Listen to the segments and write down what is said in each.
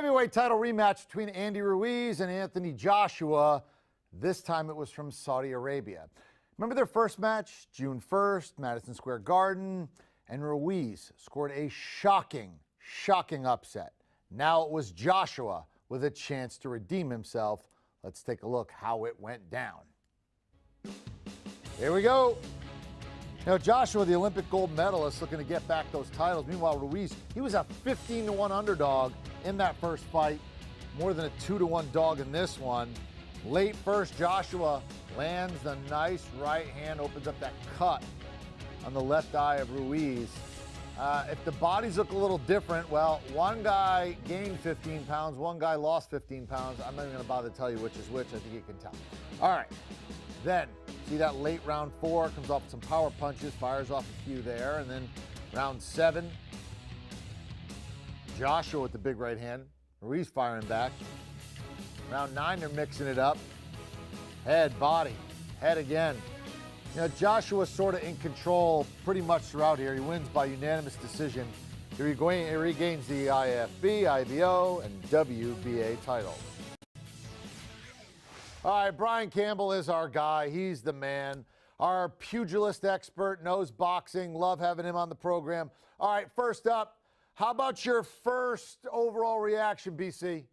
Heavyweight title rematch between Andy Ruiz and Anthony Joshua. This time it was from Saudi Arabia. Remember their first match, June 1st, Madison Square Garden, and Ruiz scored a shocking upset. Now it was Joshua with a chance to redeem himself. Let's take a look how it went down. Here we go. Now, Joshua, the Olympic gold medalist, looking to get back those titles. Meanwhile, Ruiz, he was a 15-1 underdog in that first fight. More than a 2-1 dog in this one. Late first, Joshua lands the nice right hand, opens up that cut on the left eye of Ruiz. If the bodies look a little different, well, one guy gained 15 pounds, one guy lost 15 pounds. I'm not even going to bother to tell you which is which. I think you can tell. All right. Then, see that late round 4, comes off with some power punches, fires off a few there. And then round 7, Joshua with the big right hand. Ruiz firing back. Round 9, they're mixing it up. Head, body, head again. You know, Joshua's sort of in control pretty much throughout here. He wins by unanimous decision. He regains the IFB, IBO, and WBA titles. All right, Brian Campbell is our guy. He's the man. Our pugilist expert, knows boxing. Love having him on the program. All right, first up, how about your first overall reaction, BC?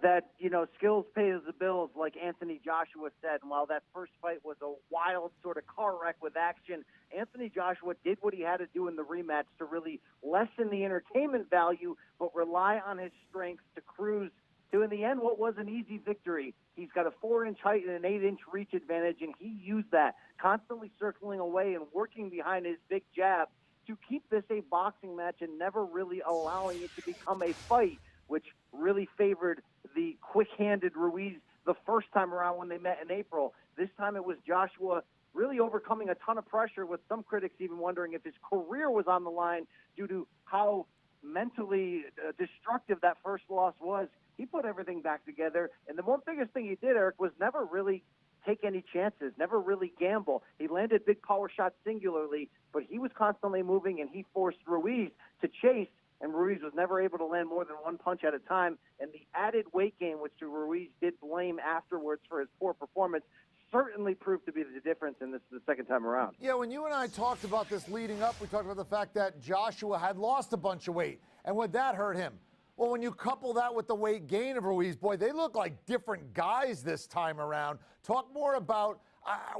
That, you know, skills pay the bills, like Anthony Joshua said. And while that first fight was a wild sort of car wreck with action, Anthony Joshua did what he had to do in the rematch to really lessen the entertainment value, but rely on his strengths to cruise to, in the end, what was an easy victory. He's got a 4-inch height and an 8-inch reach advantage, and he used that, constantly circling away and working behind his big jab to keep this a boxing match and never really allowing it to become a fight, which really favored the quick-handed Ruiz the first time around when they met in April. This time it was Joshua really overcoming a ton of pressure, with some critics even wondering if his career was on the line due to how mentally destructive that first loss was. He put everything back together, and the one biggest thing he did, Eric, was never really take any chances, never really gamble. He landed big power shots singularly, but he was constantly moving, and he forced Ruiz to chase, and Ruiz was never able to land more than one punch at a time. And the added weight gain, which Ruiz did blame afterwards for his poor performance, certainly proved to be the difference in this the second time around. Yeah, when you and I talked about this leading up, we talked about the fact that Joshua had lost a bunch of weight, and would that hurt him? Well, when you couple that with the weight gain of Ruiz, boy, they look like different guys this time around. Talk more about,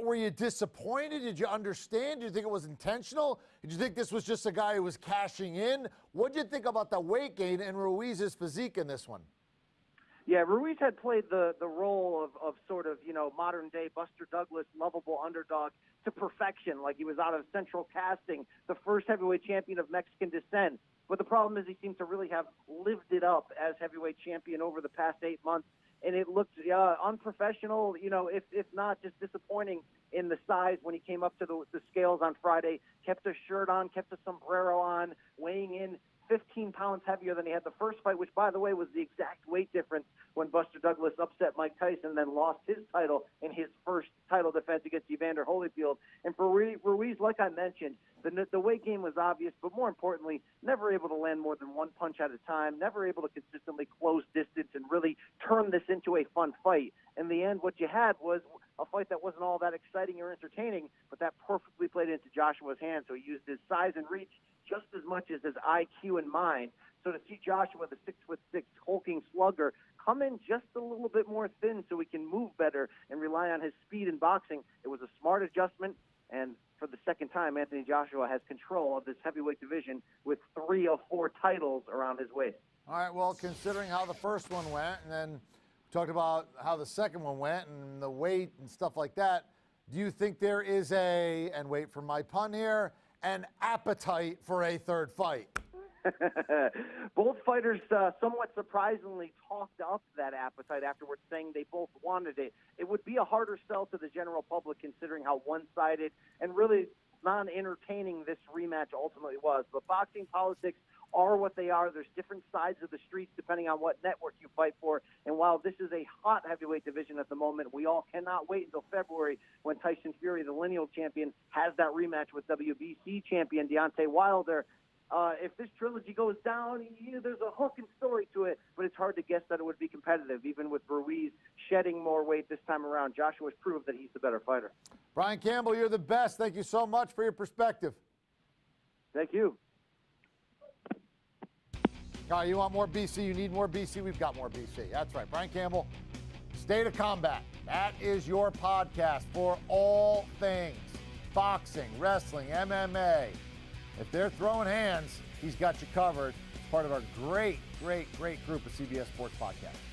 were you disappointed? Did you understand? Did you think it was intentional? Did you think this was just a guy who was cashing in? What did you think about the weight gain and Ruiz's physique in this one? Yeah, Ruiz had played the role of sort of, you know, modern-day Buster Douglas, lovable underdog to perfection, like he was out of central casting, the first heavyweight champion of Mexican descent. But the problem is he seems to really have lived it up as heavyweight champion over the past 8 months, and it looked unprofessional, you know, if not just disappointing in the size when he came up to the scales on Friday, kept a shirt on, kept a sombrero on, weighing in 15 pounds heavier than he had the first fight, which, by the way, was the exact weight difference when Buster Douglas upset Mike Tyson, then lost his title in his first title defense against Evander Holyfield. And for Ruiz, like I mentioned, the weight gain was obvious, but more importantly, never able to land more than one punch at a time, never able to consistently close distance and really turn this into a fun fight. In the end, what you had was a fight that wasn't all that exciting or entertaining, but that perfectly played into Joshua's hands. So he used his size and reach just as much as his IQ and mind. So to see Joshua, the 6'6" hulking slugger, come in just a little bit more thin so he can move better and rely on his speed in boxing, it was a smart adjustment. And for the second time, Anthony Joshua has control of this heavyweight division with 3 of 4 titles around his waist. All right, well, considering how the first one went, and then we talked about how the second one went and the weight and stuff like that, do you think there is and wait for my pun here, an appetite for a third fight? Both fighters somewhat surprisingly talked up that appetite afterwards, saying they both wanted it. It would be a harder sell to the general public considering how one-sided and really non-entertaining this rematch ultimately was. But boxing politics are what they are. There's different sides of the streets depending on what network you fight for. And while this is a hot heavyweight division at the moment, we all cannot wait until February when Tyson Fury, the lineal champion, has that rematch with WBC champion Deontay Wilder. If this trilogy goes down, there's a hook and story to it, but it's hard to guess that it would be competitive, even with Ruiz shedding more weight this time around. Joshua's proved that he's the better fighter. Brian Campbell, you're the best. Thank you so much for your perspective. Thank you. All right, you want more BC? You need more BC? We've got more BC. That's right. Brian Campbell, State of Combat. That is your podcast for all things boxing, wrestling, MMA. If they're throwing hands, he's got you covered. It's part of our great group of CBS Sports Podcasts.